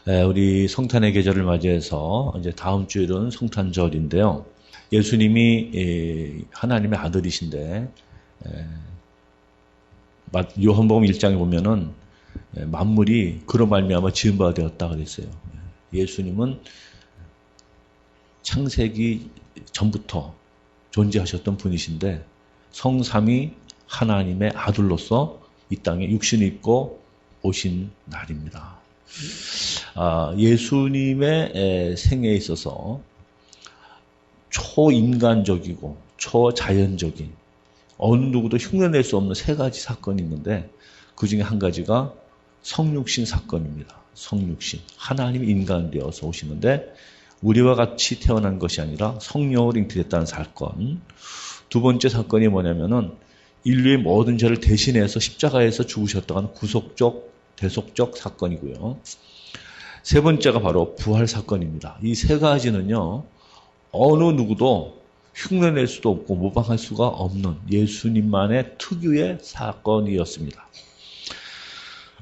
우리 성탄의 계절을 맞이해서 이제 다음 주일은 성탄절인데요. 예수님이 하나님의 아들이신데 요한복음 1장에 보면은 만물이 그로 말미암아 지은 바 되었다 그랬어요. 예수님은 창세기 전부터 존재하셨던 분이신데 성삼위 하나님의 아들로서 이 땅에 육신을 입고 오신 날입니다. 예수님의 생애에 있어서 초인간적이고 초자연적인 어느 누구도 흉내낼 수 없는 세 가지 사건이 있는데 그 중에 한 가지가 성육신 사건입니다. 성육신. 하나님이 인간 되어서 오시는데 우리와 같이 태어난 것이 아니라 성령으로 잉태됐다는 사건. 두 번째 사건이 뭐냐면은 인류의 모든 죄를 대신해서 십자가에서 죽으셨다는 구속적, 대속적 사건이고요. 세 번째가 바로 부활 사건입니다. 이 세 가지는요, 어느 누구도 흉내낼 수도 없고 모방할 수가 없는 예수님만의 특유의 사건이었습니다.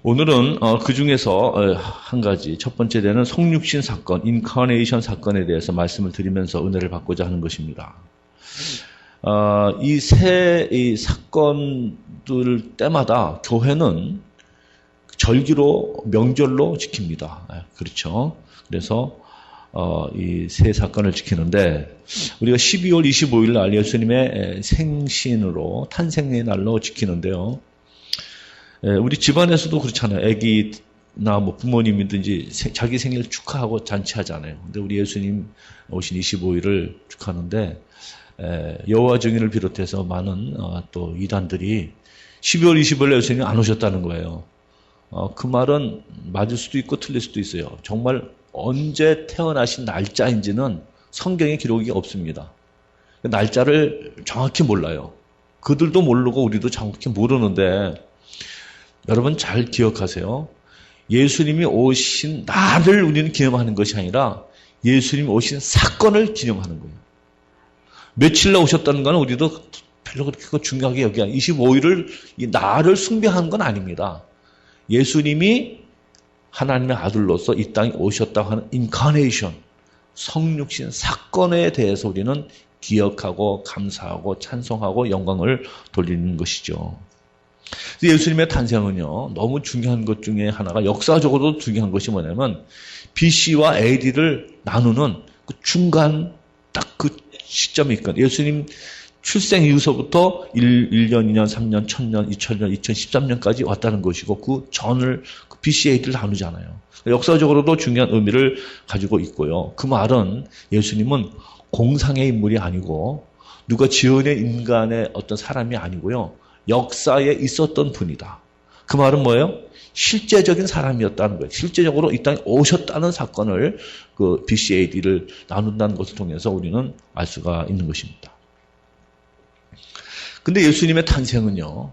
오늘은 그 중에서 한 가지, 첫 번째 되는 성육신 사건, 인카네이션 사건에 대해서 말씀을 드리면서 은혜를 받고자 하는 것입니다. 이 세 사건들 때마다 교회는 절기로, 명절로 지킵니다. 그렇죠. 그래서 이 세 사건을 지키는데 우리가 12월 25일 날 예수님의 생신으로 탄생의 날로 지키는데요. 우리 집안에서도 그렇잖아요. 아기나 뭐 부모님이든지 자기 생일 축하하고 잔치하잖아요. 근데 우리 예수님 오신 25일을 축하하는데 여호와 증인을 비롯해서 많은 또 이단들이 12월 25일 예수님이 안 오셨다는 거예요. 그 말은 맞을 수도 있고 틀릴 수도 있어요. 정말 언제 태어나신 날짜인지는 성경에 기록이 없습니다. 날짜를 정확히 몰라요. 그들도 모르고 우리도 정확히 모르는데 여러분 잘 기억하세요. 예수님이 오신 날을 우리는 기념하는 것이 아니라 예수님이 오신 사건을 기념하는 거예요. 며칠날 오셨다는 건 우리도 별로 그렇게 중요하게 여기 25일을 이 날을 숭배하는 건 아닙니다. 예수님이 하나님의 아들로서 이 땅에 오셨다고 하는 인카네이션, 성육신 사건에 대해서 우리는 기억하고 감사하고 찬송하고 영광을 돌리는 것이죠. 예수님의 탄생은요, 너무 중요한 것 중에 하나가 역사적으로도 중요한 것이 뭐냐면 BC와 AD를 나누는 그 중간 딱 그 시점이 있거든요. 예수님 출생 이후서부터 1년, 2년, 3년, 1000년, 2000년, 2013년까지 왔다는 것이고 그 전을 그 BC AD를 나누잖아요. 역사적으로도 중요한 의미를 가지고 있고요. 그 말은 예수님은 공상의 인물이 아니고 누가 지어낸 인간의 어떤 사람이 아니고요. 역사에 있었던 분이다. 그 말은 뭐예요? 실제적인 사람이었다는 거예요. 실제적으로 이 땅에 오셨다는 사건을 그 BCAD를 나눈다는 것을 통해서 우리는 알 수가 있는 것입니다. 근데 예수님의 탄생은요,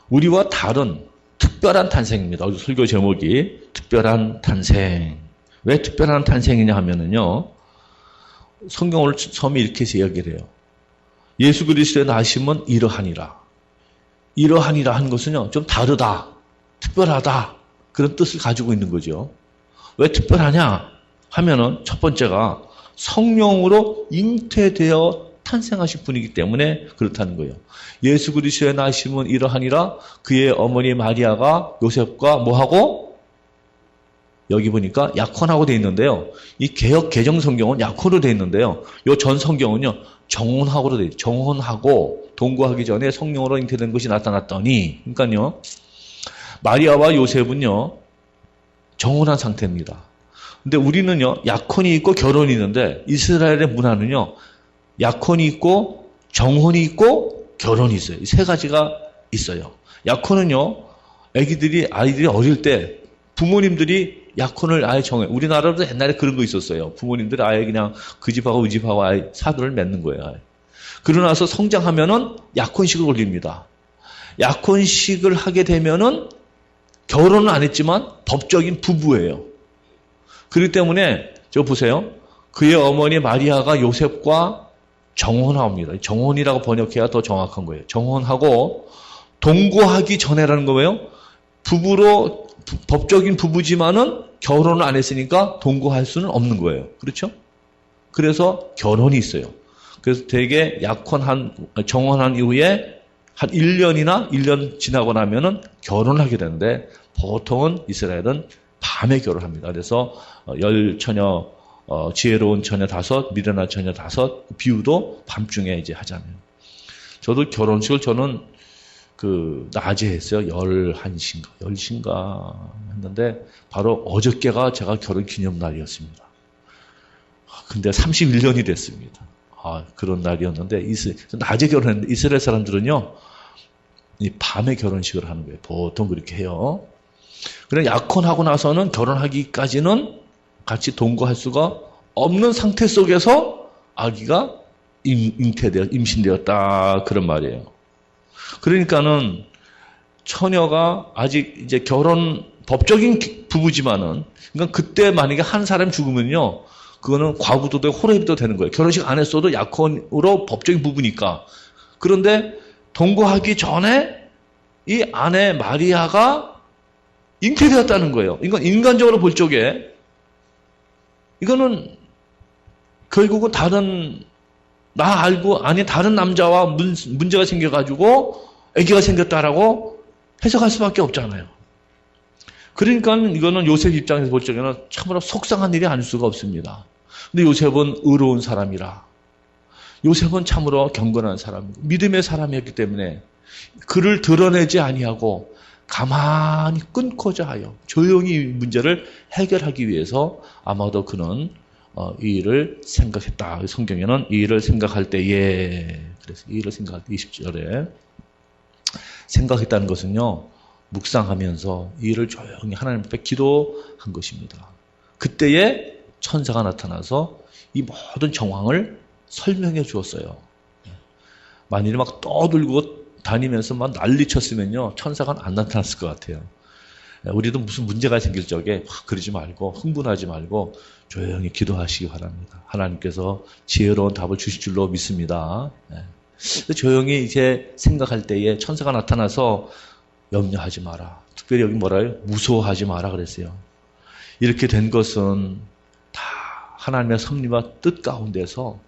우리와 다른 특별한 탄생입니다. 설교 제목이 특별한 탄생. 왜 특별한 탄생이냐 하면은요, 성경을 처음에 이렇게 이야기를 해요. 예수 그리스도의 나심은 이러하니라. 이러하니라 한 것은요, 좀 다르다, 특별하다, 그런 뜻을 가지고 있는 거죠. 왜 특별하냐 하면은 첫 번째가 성령으로 잉태되어 탄생하신 분이기 때문에 그렇다는 거예요. 예수 그리스도의 나심은 이러하니라. 그의 어머니 마리아가 요셉과 뭐하고? 여기 보니까 약혼하고 돼 있는데요. 이 개역 개정 성경은 약혼으로 돼 있는데요. 요 전 성경은요, 정혼하고로 돼 있어요. 정혼하고 동거하기 전에 성령으로 잉태된 것이 나타났더니, 그러니까요, 마리아와 요셉은요, 정혼한 상태입니다. 근데 우리는요, 약혼이 있고 결혼이 있는데 이스라엘의 문화는요, 약혼이 있고 정혼이 있고 결혼이 있어요. 이 세 가지가 있어요. 약혼은요, 아이들이 어릴 때 부모님들이 약혼을 아예 정해. 우리나라도 옛날에 그런 거 있었어요. 부모님들이 아예 그냥 그 집하고 이 집하고 아예 사돈을 맺는 거예요. 아예. 그러고 나서 성장하면은 약혼식을 올립니다. 약혼식을 하게 되면은 결혼은 안 했지만 법적인 부부예요. 그렇기 때문에 저 보세요. 그의 어머니 마리아가 요셉과 정혼합니다. 정혼이라고 번역해야 더 정확한 거예요. 정혼하고 동거하기 전에라는 거예요. 부부로 법적인 부부지만은 결혼을 안 했으니까 동거할 수는 없는 거예요. 그렇죠? 그래서 결혼이 있어요. 그래서 되게 정혼한 이후에 한 1년 지나고 나면은 결혼하게 되는데 보통은 이스라엘은 밤에 결혼합니다. 그래서 열처녀, 지혜로운 처녀 5, 미련한 처녀 5, 비유도 밤중에 이제 하잖아요. 저도 결혼식을 저는 낮에 했어요. 10시인가 했는데 바로 어저께가 제가 결혼 기념날이었습니다. 근데 31년이 됐습니다. 그런 날이었는데 낮에 결혼했는데 이스라엘 사람들은요 이 밤에 결혼식을 하는 거예요. 보통 그렇게 해요. 그래 약혼하고 나서는 결혼하기까지는 같이 동거할 수가 없는 상태 속에서 아기가 임신되었다 그런 말이에요. 그러니까는 처녀가 아직 이제 법적인 부부지만은 그러니까 그때 만약에 한 사람 죽으면요. 그거는 과부도 되고 호래비도 되는 거예요. 결혼식 안 했어도 약혼으로 법적인 부부니까. 그런데 동거하기 전에 이 아내 마리아가 잉태되었다는 거예요. 이건 인간적으로 볼 적에 이거는 결국은 다른 남자와 문제가 생겨가지고 아기가 생겼다라고 해석할 수밖에 없잖아요. 그러니까 이거는 요셉 입장에서 볼 적에는 참으로 속상한 일이 아닐 수가 없습니다. 근데 요셉은 의로운 사람이라. 요셉은 참으로 경건한 사람이고 믿음의 사람이었기 때문에 그를 드러내지 아니하고 가만히 끊고자 하여 조용히 문제를 해결하기 위해서 아마도 그는 이 일을 생각했다. 성경에는 이 일을 생각할 때에 그래서 이 일을 생각할 때 20절에 생각했다는 것은요. 묵상하면서 이 일을 조용히 하나님 앞에 기도한 것입니다. 그때에 천사가 나타나서 이 모든 정황을 설명해 주었어요. 만일에 막 떠들고 다니면서 막 난리쳤으면요. 천사가 안 나타났을 것 같아요. 우리도 무슨 문제가 생길 적에 그러지 말고 흥분하지 말고 조용히 기도하시기 바랍니다. 하나님께서 지혜로운 답을 주실 줄로 믿습니다. 조용히 이제 생각할 때에 천사가 나타나서 염려하지 마라. 특별히 여기 뭐라요? 무서워하지 마라 그랬어요. 이렇게 된 것은 다 하나님의 섭리와 뜻 가운데서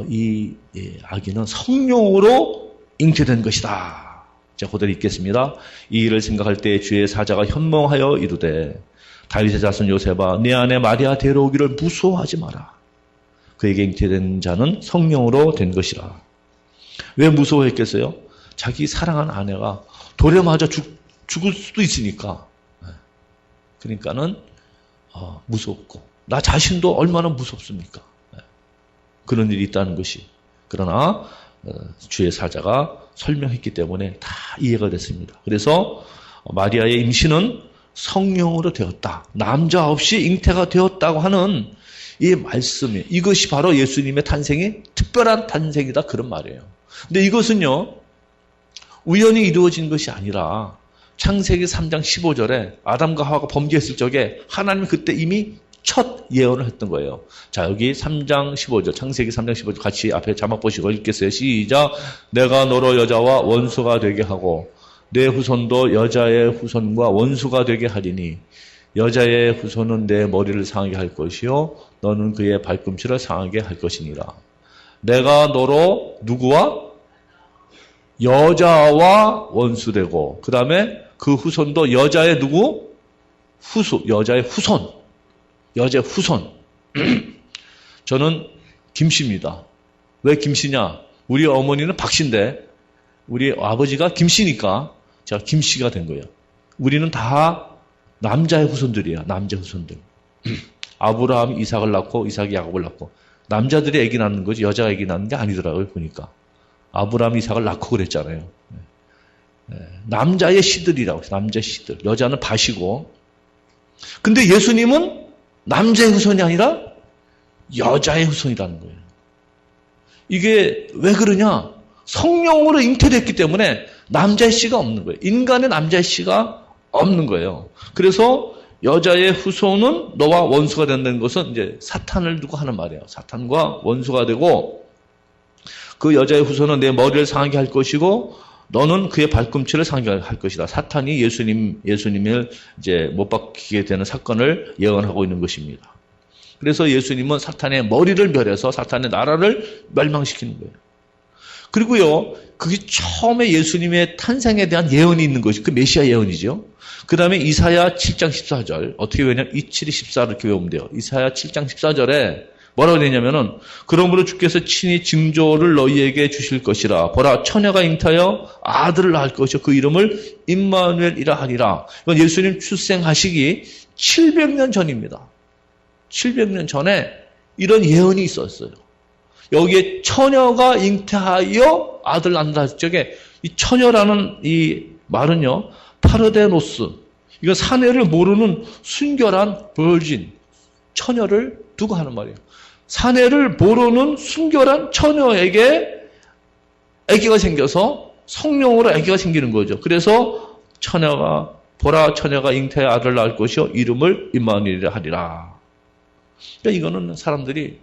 이 아기는 성령으로 잉태된 것이다. 자, 그대로 읽겠습니다. 이 일을 생각할 때 주의 사자가 현몽하여 이르되 다윗의 자손 요셉아 내 아내 마리아 데려오기를 무서워하지 마라. 그에게 잉태된 자는 성령으로 된 것이라. 왜 무서워했겠어요? 자기 사랑하는 아내가 돌에 맞아 죽을 수도 있으니까. 그러니까는 무섭고 나 자신도 얼마나 무섭습니까? 그런 일이 있다는 것이. 그러나 주의 사자가 설명했기 때문에 다 이해가 됐습니다. 그래서 마리아의 임신은 성령으로 되었다. 남자 없이 잉태가 되었다고 하는 이 말씀이 이것이 바로 예수님의 탄생이 특별한 탄생이다 그런 말이에요. 근데 이것은요. 우연히 이루어진 것이 아니라 창세기 3장 15절에 아담과 하와가 범죄했을 적에 하나님이 그때 이미 첫 예언을 했던 거예요. 자, 여기 3장 15절, 창세기 3장 15절 같이 앞에 자막 보시고 읽겠어요. 시작. 내가 너로 여자와 원수가 되게 하고 내 후손도 여자의 후손과 원수가 되게 하리니 여자의 후손은 내 머리를 상하게 할 것이요 너는 그의 발꿈치를 상하게 할 것이니라. 내가 너로 누구와? 여자와 원수되고 그 다음에 그 후손도 여자의 누구? 여자의 후손. 여자의 후손. 저는 김씨입니다. 왜 김씨냐? 우리 어머니는 박씨인데 우리 아버지가 김씨니까 제가 김씨가 된 거예요. 우리는 다 남자의 후손들이에요. 남자의 후손들. 아브라함이 이삭을 낳고 이삭이 야곱을 낳고 남자들이 아기 낳는 거지 여자가 아기 낳는 게 아니더라고요. 보니까. 아브라함이 이삭을 낳고 그랬잖아요. 남자의 씨들이라고 해서 남자의 씨들. 여자는 밭이고. 근데 예수님은 남자의 후손이 아니라 여자의 후손이라는 거예요. 이게 왜 그러냐? 성령으로 잉태됐기 때문에 남자의 씨가 없는 거예요. 인간의 남자의 씨가 없는 거예요. 그래서 여자의 후손은 너와 원수가 된다는 것은 이제 사탄을 두고 하는 말이에요. 사탄과 원수가 되고 그 여자의 후손은 내 머리를 상하게 할 것이고 너는 그의 발꿈치를 상징할 것이다. 사탄이 예수님을 이제 못 박히게 되는 사건을 예언하고 있는 것입니다. 그래서 예수님은 사탄의 머리를 멸해서 사탄의 나라를 멸망시키는 거예요. 그리고요, 그게 처음에 예수님의 탄생에 대한 예언이 있는 것이 그 메시아 예언이죠. 그 다음에 이사야 7장 14절. 어떻게 외우냐면 27, 14 이렇게 외우면 돼요. 이사야 7장 14절에 뭐라고 되냐면은 그러므로 주께서 친히 징조를 너희에게 주실 것이라. 보라, 처녀가 잉타하여 아들을 낳을 것이요 그 이름을 임마누엘이라 하리라. 이건 예수님 출생하시기 700년 전입니다. 700년 전에 이런 예언이 있었어요. 여기에 처녀가 잉태하여 아들 낳는다 할 적에 이 처녀라는 이 말은요, 파르데노스, 이건 사내를 모르는 순결한 버진, 처녀를 두고 하는 말이에요. 사내를 모르는 순결한 처녀에게 아기가 생겨서 성령으로 아기가 생기는 거죠. 그래서 보라 처녀가 잉태의 아들을 낳을 것이요 이름을 임마누엘이라 하리라. 그러니까 이거는 사람들이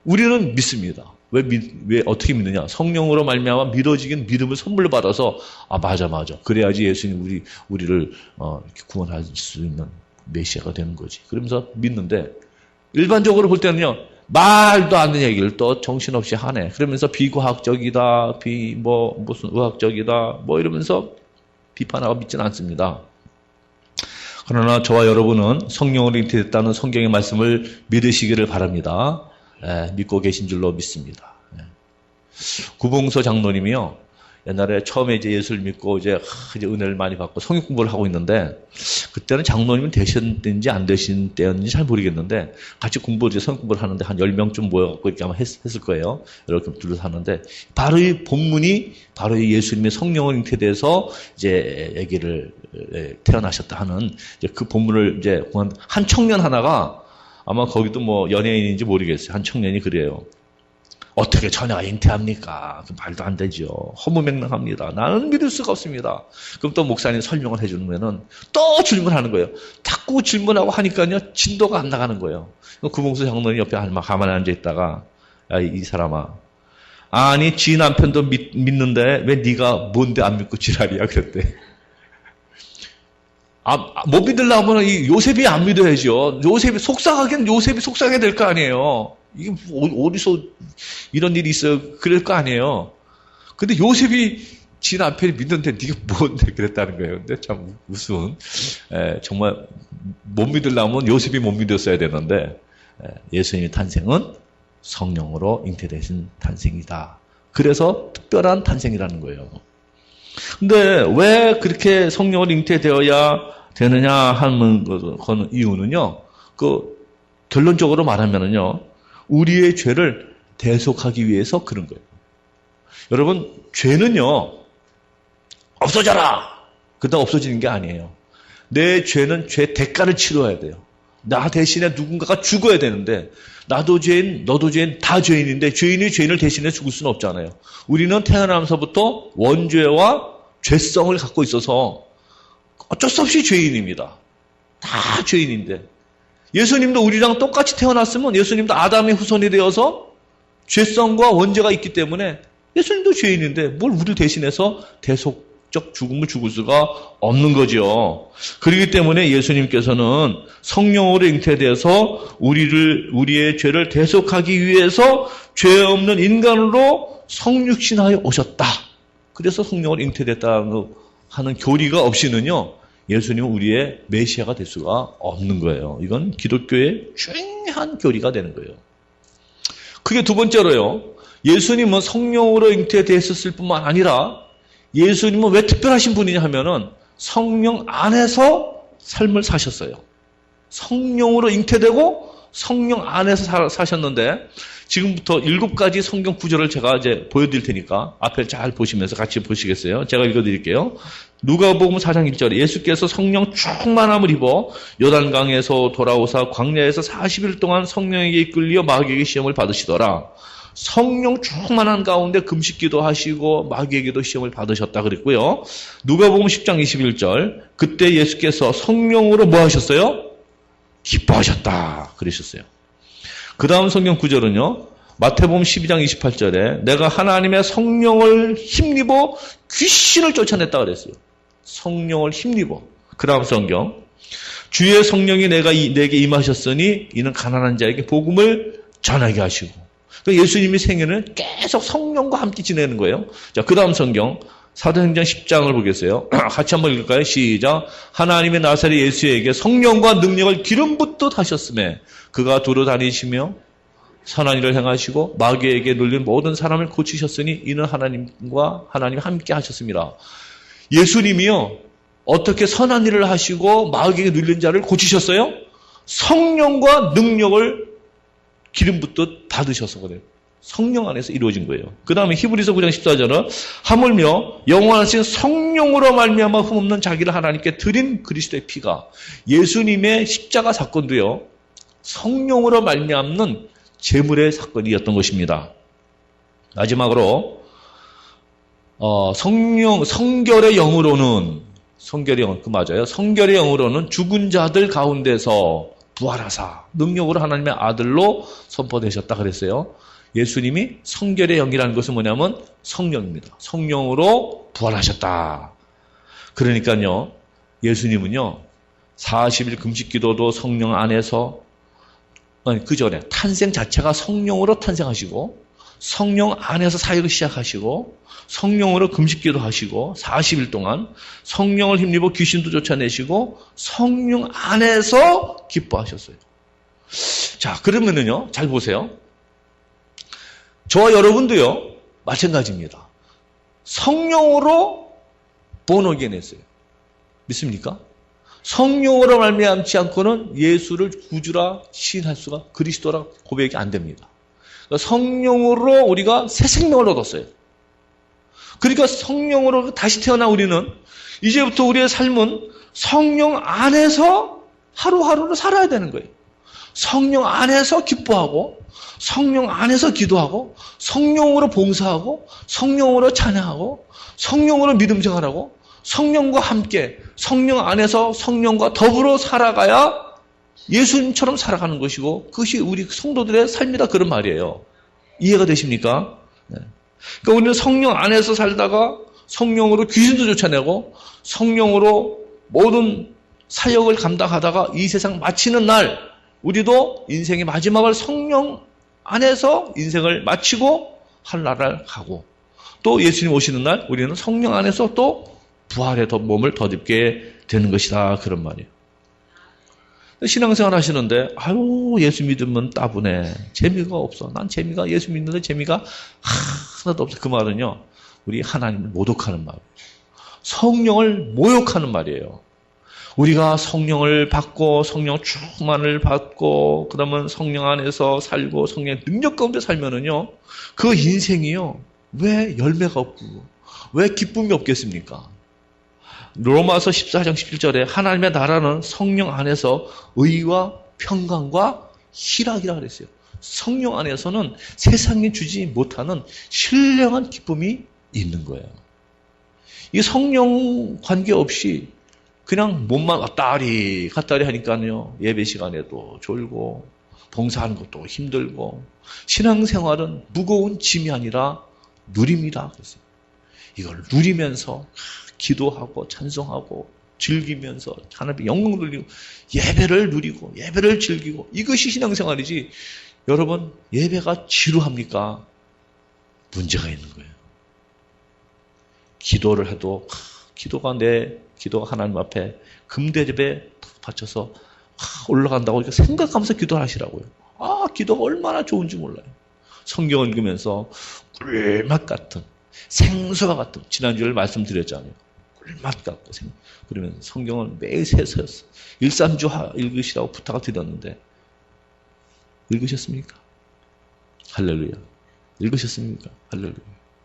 우리는 믿습니다. 왜 어떻게 믿느냐? 성령으로 말미암아 믿어지긴 믿음을 선물로 받아서 맞아. 그래야지 예수님 우리를 이렇게 구원할 수 있는 메시아가 되는 거지. 그러면서 믿는데 일반적으로 볼 때는요. 말도 안 되는 얘기를 또 정신없이 하네. 그러면서 비과학적이다, 무슨 의학적이다, 이러면서 비판하고 믿지는 않습니다. 그러나 저와 여러분은 성령으로 잉태됐다는 성경의 말씀을 믿으시기를 바랍니다. 믿고 계신 줄로 믿습니다. 구봉서 장로님이요. 옛날에 처음에 이제 예수를 믿고 이제 은혜를 많이 받고 성경 공부를 하고 있는데 그때는 장로님은 되신 안 되신 때였는지 잘 모르겠는데 같이 성경 공부를 하는데 한 10명쯤 모여갖고 이렇게 아마 했을 거예요. 이렇게 둘러서 하는데 바로 이 본문이 바로 이 예수님의 성령을 잉태돼서 이제 아기를 태어나셨다 하는 이제 그 본문을 이제 한 청년 하나가 아마 거기도 연예인인지 모르겠어요. 한 청년이 그래요. 어떻게 처녀가 잉태합니까? 그 말도 안 되죠. 허무맹랑합니다. 나는 믿을 수가 없습니다. 그럼 또 목사님 설명을 해주면은 또 질문하는 거예요. 자꾸 질문하고 하니까요, 진도가 안 나가는 거예요. 구봉수 장로님 옆에 가만히 앉아있다가, 야, 이 사람아. 아니, 지 남편도 믿는데 왜 네가 뭔데 안 믿고 지랄이야? 그랬대. 못 믿으려면 이 요셉이 안 믿어야죠. 요셉이 속상하게 될 거 아니에요. 이게 어디서 이런 일이 있어요? 그럴 거 아니에요. 근데 요셉이 지 남편이 믿는데 네가 뭔데 그랬다는 거예요. 근데 참 우스운. 정말 못 믿으려면 요셉이 못 믿었어야 되는데 예수님의 탄생은 성령으로 잉태되신 탄생이다. 그래서 특별한 탄생이라는 거예요. 근데 왜 그렇게 성령으로 잉태되어야 되느냐 하는 이유는요. 결론적으로 말하면은요. 우리의 죄를 대속하기 위해서 그런 거예요. 여러분, 죄는요. 없어져라! 그러다 없어지는 게 아니에요. 내 죄는 죄 대가를 치러야 돼요. 나 대신에 누군가가 죽어야 되는데 나도 죄인, 너도 죄인, 다 죄인인데 죄인이 죄인을 대신해 죽을 수는 없잖아요. 우리는 태어나면서부터 원죄와 죄성을 갖고 있어서 어쩔 수 없이 죄인입니다. 다 죄인인데 예수님도 우리랑 똑같이 태어났으면 예수님도 아담의 후손이 되어서 죄성과 원죄가 있기 때문에 예수님도 죄인인데 뭘 우리를 대신해서 대속적 죽음을 죽을 수가 없는 거죠. 그렇기 때문에 예수님께서는 성령으로 잉태돼서 우리의 죄를 대속하기 위해서 죄 없는 인간으로 성육신하여 오셨다. 그래서 성령으로 잉태됐다는 하는 교리가 없이는요. 예수님은 우리의 메시아가 될 수가 없는 거예요. 이건 기독교의 중요한 교리가 되는 거예요. 그게 두 번째로요. 예수님은 성령으로 잉태되었을 뿐만 아니라 예수님은 왜 특별하신 분이냐 하면은 성령 안에서 삶을 사셨어요. 성령으로 잉태되고 성령 안에서 사셨는데 지금부터 7가지 성경 구절을 제가 이제 보여드릴 테니까 앞에 잘 보시면서 같이 보시겠어요? 제가 읽어드릴게요. 누가복음 4장 1절에 예수께서 성령 충만함을 입어 요단강에서 돌아오사 광야에서 40일 동안 성령에게 이끌려 마귀에게 시험을 받으시더라. 성령 충만한 가운데 금식기도 하시고 마귀에게도 시험을 받으셨다 그랬고요. 누가복음 10장 21절 그때 예수께서 성령으로 뭐 하셨어요? 기뻐하셨다 그러셨어요. 그 다음 성경 구절은요. 마태복음 12장 28절에 내가 하나님의 성령을 힘입어 귀신을 쫓아냈다 그랬어요. 성령을 힘입어. 그 다음 성경. 주의 성령이 내게 임하셨으니 이는 가난한 자에게 복음을 전하게 하시고. 그러니까 예수님이 생애는 계속 성령과 함께 지내는 거예요. 자, 그 다음 성경. 사도행전 10장을 보겠어요. 같이 한번 읽을까요? 시작. 하나님의 나사렛 예수에게 성령과 능력을 기름 붓듯 하셨음에 그가 두루 다니시며 선한 일을 행하시고 마귀에게 눌린 모든 사람을 고치셨으니 이는 하나님 함께 하셨습니다. 예수님이요. 어떻게 선한 일을 하시고 마귀에게 눌린 자를 고치셨어요? 성령과 능력을 기름 붓듯 받으셔서 그래요. 성령 안에서 이루어진 거예요. 그 다음에 히브리서 9장 14절은 하물며 영원하신 성령으로 말미암아 흠없는 자기를 하나님께 드린 그리스도의 피가 예수님의 십자가 사건도요. 성령으로 말미암는 제물의 사건이었던 것입니다. 마지막으로 성결의 영으로는 맞아요. 성결의 영으로는 죽은 자들 가운데서 부활하사 능력으로 하나님의 아들로 선포되셨다 그랬어요. 예수님이 성결의 영이라는 것은 뭐냐면 성령입니다. 성령으로 부활하셨다. 그러니까요. 예수님은요. 40일 금식기도도 성령 안에서 그 전에 탄생 자체가 성령으로 탄생하시고 성령 안에서 사역을 시작하시고 성령으로 금식기도 하시고 40일 동안 성령을 힘입어 귀신도 쫓아내시고 성령 안에서 기뻐하셨어요. 자, 그러면은요. 잘 보세요. 저와 여러분도요. 마찬가지입니다. 성령으로 본어게인 했어요. 믿습니까? 성령으로 말미암지 않고는 예수를 구주라 시인할 수가 그리스도라 고백이 안 됩니다. 그러니까 성령으로 우리가 새 생명을 얻었어요. 그러니까 성령으로 다시 태어난 우리는 이제부터 우리의 삶은 성령 안에서 하루하루를 살아야 되는 거예요. 성령 안에서 기뻐하고 성령 안에서 기도하고 성령으로 봉사하고 성령으로 찬양하고 성령으로 믿음 생활하고 성령과 함께 성령 안에서 성령과 더불어 살아가야 예수님처럼 살아가는 것이고 그것이 우리 성도들의 삶이다 그런 말이에요. 이해가 되십니까? 네. 그러니까 우리는 성령 안에서 살다가 성령으로 귀신도 쫓아내고 성령으로 모든 사역을 감당하다가 이 세상 마치는 날 우리도 인생의 마지막을 성령 안에서 인생을 마치고 하늘나라를 가고 또 예수님 오시는 날 우리는 성령 안에서 또 부활의 몸을 덧입게 되는 것이다 그런 말이에요. 신앙생활 하시는데 아유 예수 믿으면 따분해. 재미가 없어. 난 재미가 예수 믿는데 재미가 하나도 없어. 그 말은요. 우리 하나님을 모독하는 말이에요. 성령을 모욕하는 말이에요. 우리가 성령을 받고 성령 충만을 받고 그러면 성령 안에서 살고 성령의 능력 가운데 살면은요. 그 인생이요. 왜 열매가 없고 왜 기쁨이 없겠습니까? 로마서 14장 17절에 하나님의 나라는 성령 안에서 의와 평강과 희락이라 그랬어요. 성령 안에서는 세상이 주지 못하는 신령한 기쁨이 있는 거예요. 이 성령 관계없이 그냥 몸만 왔다리 갔다리 하니까요. 예배 시간에도 졸고 봉사하는 것도 힘들고 신앙생활은 무거운 짐이 아니라 누림이다 그랬어요. 이걸 누리면서 기도하고 찬송하고 즐기면서 하나님의 영광 돌리고 예배를 누리고 예배를 즐기고 이것이 신앙생활이지 여러분 예배가 지루합니까? 문제가 있는 거예요. 기도를 해도 기도가 하나님 앞에 금대접에 바쳐서 올라간다고 생각하면서 기도를 하시라고요. 기도가 얼마나 좋은지 몰라요. 성경을 읽으면서 꿀맛 같은 생수와 같은 지난주에 말씀드렸잖아요. 꿀맛 같고 그러면 성경을 매일 세서 일삼주 읽으시라고 부탁을 드렸는데 읽으셨습니까? 할렐루야. 읽으셨습니까? 할렐루야.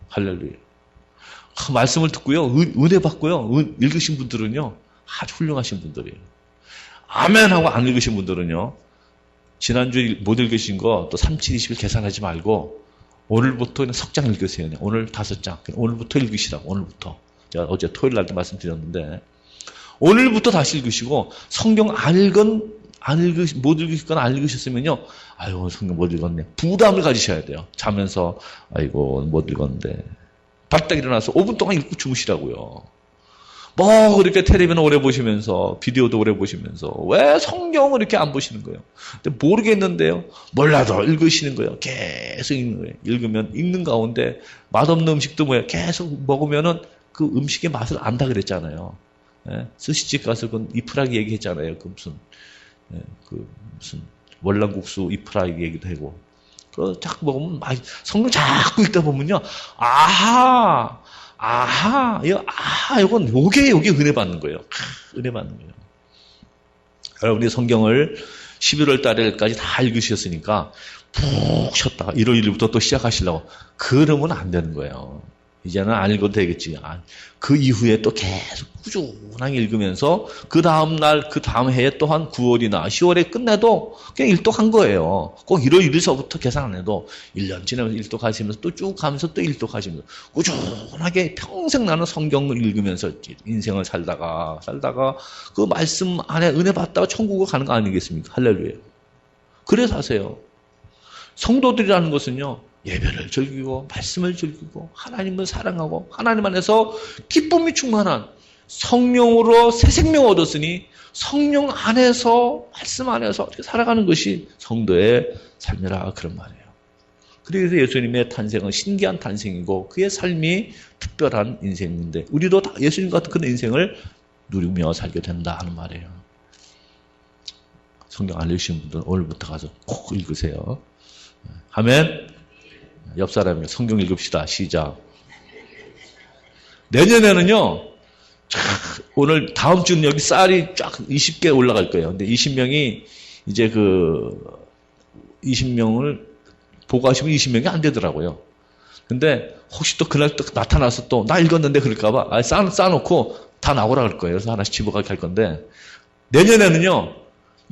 할렐루야. 말씀을 듣고요. 은혜 받고요. 읽으신 분들은요. 아주 훌륭하신 분들이에요. 아멘 하고 안 읽으신 분들은요. 지난주에 못 읽으신 거 또 37, 20일 계산하지 말고 오늘부터 석장 읽으세요. 오늘 5장. 오늘부터 읽으시라고. 오늘부터. 제가 어제 토요일 날 때 말씀드렸는데 오늘부터 다시 읽으시고 성경 안 읽은 못 읽으시거나 안 읽으셨으면요. 아유, 성경 못 읽었네. 부담을 가지셔야 돼요. 자면서, 아이고, 못 읽었는데. 바짝 일어나서 5분 동안 읽고 주무시라고요. 뭐, 그렇게 텔레비전 오래 보시면서, 비디오도 오래 보시면서, 왜 성경을 이렇게 안 보시는 거예요? 근데 모르겠는데요. 몰라도 읽으시는 거예요. 계속 읽는 거예요. 읽으면, 읽는 가운데, 맛없는 음식도 뭐예요? 계속 먹으면은 그 음식의 맛을 안다 그랬잖아요. 예? 스시집 가서 그 이프라기 얘기했잖아요. 그 무슨 월남국수 이프라기 얘기도 하고. 그 자꾸 먹으면 성경 자꾸 읽다 보면요. 이건 요게 은혜 받는 거예요. 은혜 받는 거예요. 여러분이 성경을 11월 달에까지 다 읽으셨으니까 푹 쉬었다가 1월 1일부터 또 시작하시려고 그러면 안 되는 거예요. 이제는 안 읽어도 되겠지. 그 이후에 또 계속 꾸준하게 읽으면서 그 다음 날, 그 다음 해에 또한 9월이나 10월에 끝내도 그냥 일독한 거예요. 꼭 1월 1일서부터 계산 안 해도 1년 지나면서 일독하시면서 또 쭉 가면서 또 일독하시면서 꾸준하게 평생 나는 성경을 읽으면서 인생을 살다가 그 말씀 안에 은혜 받다가 천국을 가는 거 아니겠습니까? 할렐루야. 그래서 하세요. 성도들이라는 것은요. 예배를 즐기고 말씀을 즐기고 하나님을 사랑하고 하나님 안에서 기쁨이 충만한 성령으로 새 생명 얻었으니 성령 안에서 말씀 안에서 이렇게 살아가는 것이 성도의 삶이라 그런 말이에요. 그래서 예수님의 탄생은 신기한 탄생이고 그의 삶이 특별한 인생인데 우리도 다 예수님 같은 그런 인생을 누리며 살게 된다 하는 말이에요. 성경 안 읽으신 분들은 오늘부터 가서 꼭 읽으세요. 아멘. 옆 사람이 성경 읽읍시다. 시작. 내년에는요. 오늘 다음 주는 여기 쌀이 쫙 20개 올라갈 거예요. 근데 20명이 이제 20명을 보고 하시면 20명이 안 되더라고요. 근데 혹시 또 그날 또 나타나서 또 나 읽었는데 그럴까봐 쌓아놓고 다 나오라 그럴 거예요. 그래서 하나씩 집어가게 할 건데 내년에는요.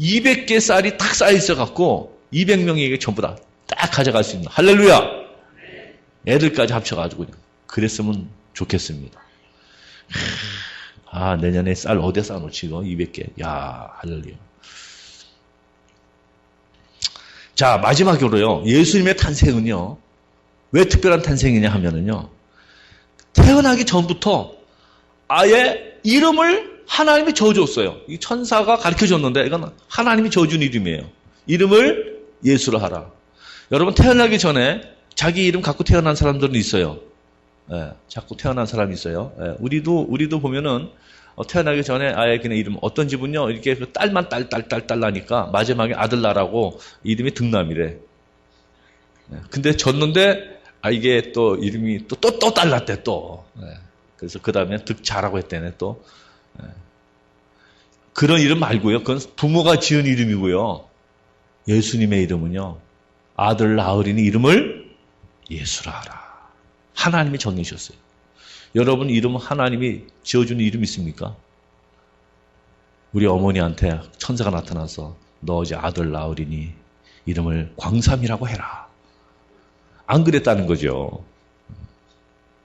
200개 쌀이 탁 쌓여 있어갖고 200명에게 전부 다 딱 가져갈 수 있는 할렐루야. 애들까지 합쳐가지고 그랬으면 좋겠습니다. 내년에 쌀 어디에 쌓아놓지 이거 200개. 야 할렐루야. 자 마지막으로요. 예수님의 탄생은요. 왜 특별한 탄생이냐 하면은요. 태어나기 전부터 아예 이름을 하나님이 지어줬어요. 이 천사가 가르쳐줬는데 이건 하나님이 지어준 이름이에요. 이름을 예수로 하라. 여러분 태어나기 전에 자기 이름 갖고 태어난 사람들은 있어요. 예, 자꾸 태어난 사람이 있어요. 예, 우리도 보면은 태어나기 전에 아예 그냥 이름 어떤 집은요 이렇게 그 딸만 딸 나니까 마지막에 아들 나라고 이름이 득남이래. 예, 근데 졌는데 이게 또 이름이 또 딸 났대 또. 예, 그래서 그 다음에 득자라고 했대네 또. 예. 그런 이름 말고요. 그건 부모가 지은 이름이고요. 예수님의 이름은요. 아들 낳으리니 이름을 예수라 하라. 하나님이 정해주셨어요. 여러분 이름 하나님이 지어주는 이름 있습니까? 우리 어머니한테 천사가 나타나서 너 이제 아들 낳으리니 이름을 광삼이라고 해라. 안 그랬다는 거죠.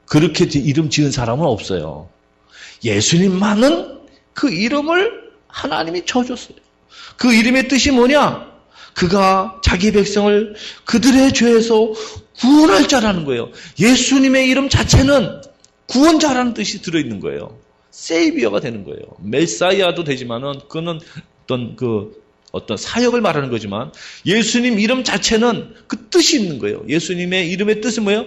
그렇게 이름 지은 사람은 없어요. 예수님만은 그 이름을 하나님이 지어줬어요. 그 이름의 뜻이 뭐냐? 그가 자기 백성을 그들의 죄에서 구원할 자라는 거예요. 예수님의 이름 자체는 구원자라는 뜻이 들어있는 거예요. 세이비어가 되는 거예요. 메사이아도 되지만은 그는 어떤 사역을 말하는 거지만 예수님 이름 자체는 그 뜻이 있는 거예요. 예수님의 이름의 뜻은 뭐예요?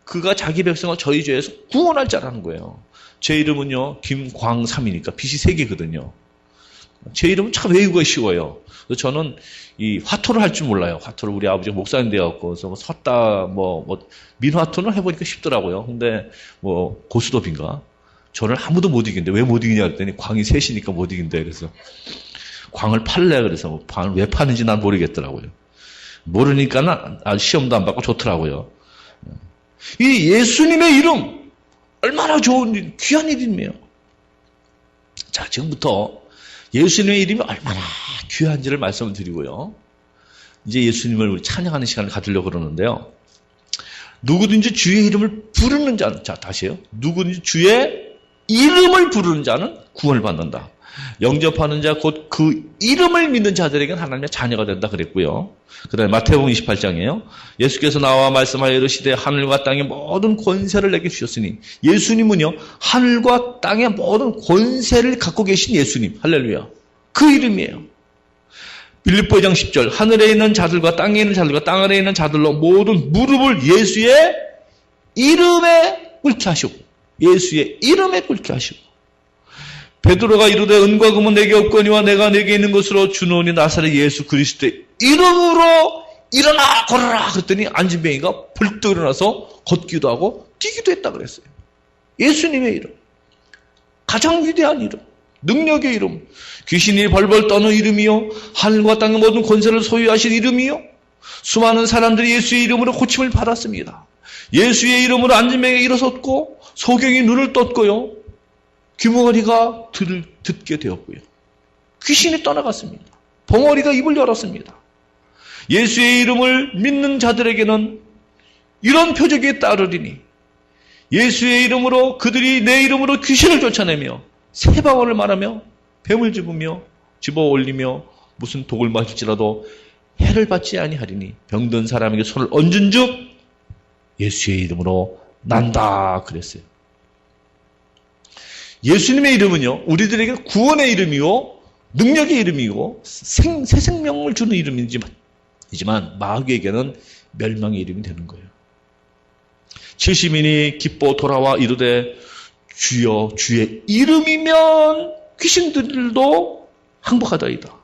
그가 자기 백성을 저희 죄에서 구원할 자라는 거예요. 제 이름은요 김광삼이니까 빛이 3개거든요. 제 이름은 참 외우기가 쉬워요. 그래서 저는 이 화토를 할 줄 몰라요. 화토를 우리 아버지가 목사님 되었고, 그래서 섰다, 민화토는 해보니까 쉽더라고요. 근데 고스톱인가? 저를 아무도 못 이긴대. 왜 못 이기냐 그랬더니 광이 셋이니까 못 이긴대. 그래서 광을 팔래. 그래서 광을 왜 파는지 난 모르겠더라고요. 모르니까 시험도 안 받고 좋더라고요. 이 예수님의 이름, 얼마나 좋은, 귀한 이름이에요. 자, 지금부터 예수님의 이름이 얼마나 귀한지를 말씀을 드리고요. 이제 예수님을 우리 찬양하는 시간을 가지려고 그러는데요. 누구든지 주의 이름을 부르는 자는, 자, 다시요. 누구든지 주의 이름을 부르는 자는 구원을 받는다. 영접하는 자 곧 그 이름을 믿는 자들에게는 하나님의 자녀가 된다 그랬고요. 그 다음에 마태복음 28장이에요. 예수께서 나와 말씀하여 이르시되 하늘과 땅의 모든 권세를 내게 주셨으니, 예수님은요 하늘과 땅의 모든 권세를 갖고 계신 예수님, 할렐루야, 그 이름이에요. 빌립보 2장 10절, 하늘에 있는 자들과 땅에 있는 자들과 땅 아래에 있는 자들로 모든 무릎을 예수의 이름에 꿇게 하시고, 예수의 이름에 꿇게 하시고, 베드로가 이르되 은과 금은 내게 없거니와 내가 내게 있는 것으로 주노니 나사렛 예수 그리스도의 이름으로 일어나 걸어라 그랬더니 안진뱅이가 벌떡 일어나서 걷기도 하고 뛰기도 했다 그랬어요. 예수님의 이름, 가장 위대한 이름, 능력의 이름, 귀신이 벌벌 떠는 이름이요, 하늘과 땅의 모든 권세를 소유하신 이름이요, 수많은 사람들이 예수의 이름으로 고침을 받았습니다. 예수의 이름으로 안진뱅이가 일어섰고 소경이 눈을 떴고요, 귀머거리가 듣게 되었고요, 귀신이 떠나갔습니다. 벙어리가 입을 열었습니다. 예수의 이름을 믿는 자들에게는 이런 표적이 따르리니, 예수의 이름으로 그들이 내 이름으로 귀신을 쫓아내며 세방언을 말하며 뱀을 집어 올리며 무슨 독을 마실지라도 해를 받지 아니하리니 병든 사람에게 손을 얹은 즉 예수의 이름으로 난다 그랬어요. 예수님의 이름은요, 우리들에게 구원의 이름이요, 능력의 이름이고 새 생명을 주는 이름이지만 마귀에게는 멸망의 이름이 되는 거예요. 70인이 기뻐 돌아와 이르되 주여 주의 이름이면 귀신들도 항복하다이다.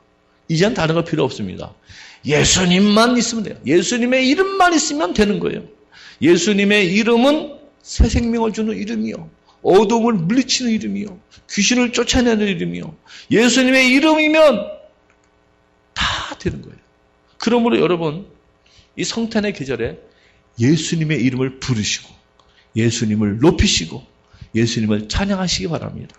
이젠 다른 거 필요 없습니다. 예수님만 있으면 돼요. 예수님의 이름만 있으면 되는 거예요. 예수님의 이름은 새 생명을 주는 이름이요, 어둠을 물리치는 이름이요, 귀신을 쫓아내는 이름이요, 예수님의 이름이면 다 되는 거예요. 그러므로 여러분, 이 성탄의 계절에 예수님의 이름을 부르시고 예수님을 높이시고 예수님을 찬양하시기 바랍니다.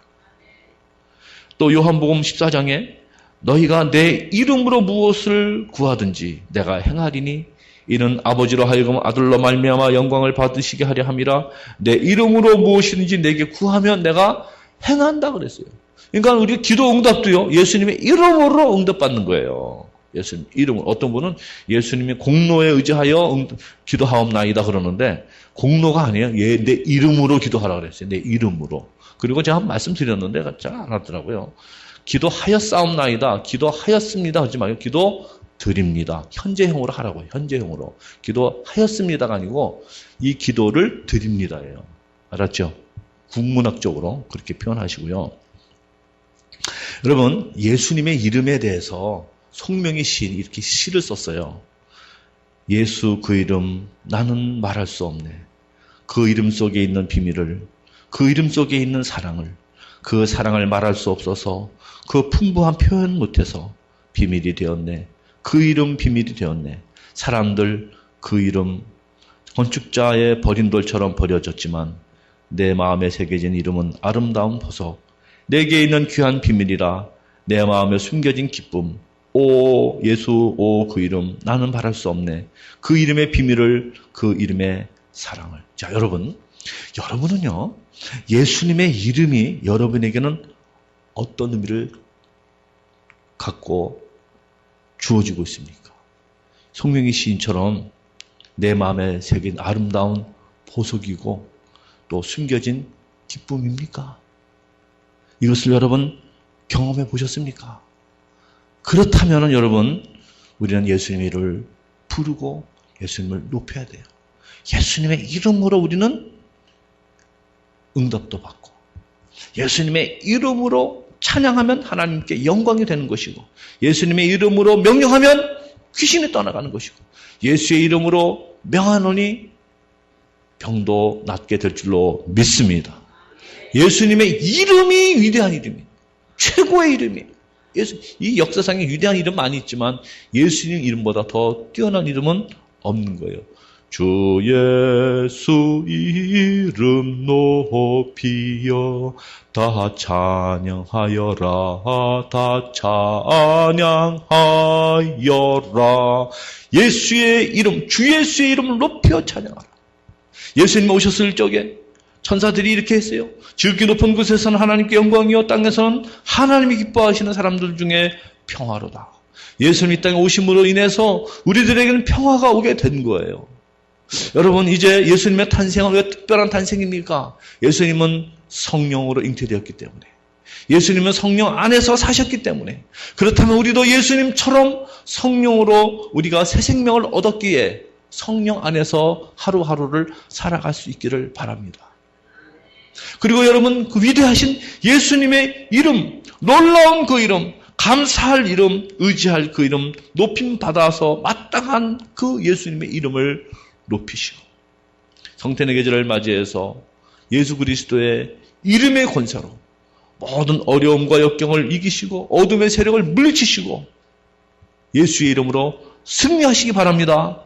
또 요한복음 14장에 너희가 내 이름으로 무엇을 구하든지 내가 행하리니 이는 아버지로 하여금 아들로 말미암아 영광을 받으시게 하려 함이라. 내 이름으로 무엇이든지 내게 구하면 내가 행한다 그랬어요. 그러니까 우리 기도 응답도요, 예수님의 이름으로 응답받는 거예요. 예수님 이름으로. 어떤 분은 예수님의 공로에 의지하여 기도하옵나이다 그러는데 공로가 아니에요. 내 이름으로 기도하라 그랬어요. 내 이름으로. 그리고 제가 한 말씀 드렸는데 잘 안 하더라고요. 기도하였사옵나이다, 기도하였습니다 하지 말고 기도 드립니다. 현재형으로 하라고요. 현재형으로. 기도하였습니다가 아니고 이 기도를 드립니다예요. 알았죠? 국문학적으로 그렇게 표현하시고요. 여러분, 예수님의 이름에 대해서 송명희 시인이 이렇게 시를 썼어요. 예수 그 이름 나는 말할 수 없네. 그 이름 속에 있는 비밀을, 그 이름 속에 있는 사랑을, 그 사랑을 말할 수 없어서 그 풍부한 표현 못해서 비밀이 되었네. 그 이름 비밀이 되었네. 사람들 그 이름 건축자의 버린 돌처럼 버려졌지만 내 마음에 새겨진 이름은 아름다운 보석, 내게 있는 귀한 비밀이라. 내 마음에 숨겨진 기쁨, 오 예수, 오 그 이름 나는 말할 수 없네. 그 이름의 비밀을, 그 이름의 사랑을. 자, 여러분은요, 예수님의 이름이 여러분에게는 어떤 의미를 갖고 주어지고 있습니까? 송명희 시인처럼 내 마음에 새긴 아름다운 보석이고 또 숨겨진 기쁨입니까? 이것을 여러분 경험해 보셨습니까? 그렇다면 여러분, 우리는 예수님의 이름을 부르고 예수님을 높여야 돼요. 예수님의 이름으로 우리는 응답도 받고 예수님의 이름으로 찬양하면 하나님께 영광이 되는 것이고 예수님의 이름으로 명령하면 귀신이 떠나가는 것이고 예수의 이름으로 명하노니 병도 낫게 될 줄로 믿습니다. 예수님의 이름이 위대한 이름이에요. 최고의 이름이에요. 이 역사상에 위대한 이름 많이 있지만 예수님 이름보다 더 뛰어난 이름은 없는 거예요. 주 예수 이름 높이여 다 찬양하여라, 다 찬양하여라. 예수의 이름, 주 예수의 이름을 높여 찬양하라. 예수님 오셨을 적에 천사들이 이렇게 했어요. 지극히 높은 곳에서는 하나님께 영광이요 땅에서는 하나님이 기뻐하시는 사람들 중에 평화로다. 예수님이 땅에 오심으로 인해서 우리들에게는 평화가 오게 된 거예요. 여러분, 이제 예수님의 탄생은 왜 특별한 탄생입니까? 예수님은 성령으로 잉태되었기 때문에, 예수님은 성령 안에서 사셨기 때문에, 그렇다면 우리도 예수님처럼 성령으로 우리가 새 생명을 얻었기에 성령 안에서 하루하루를 살아갈 수 있기를 바랍니다. 그리고 여러분, 그 위대하신 예수님의 이름, 놀라운 그 이름, 감사할 이름, 의지할 그 이름, 높임 받아서 마땅한 그 예수님의 이름을 높이시고, 성탄의 계절을 맞이해서 예수 그리스도의 이름의 권세로 모든 어려움과 역경을 이기시고 어둠의 세력을 물리치시고 예수의 이름으로 승리하시기 바랍니다.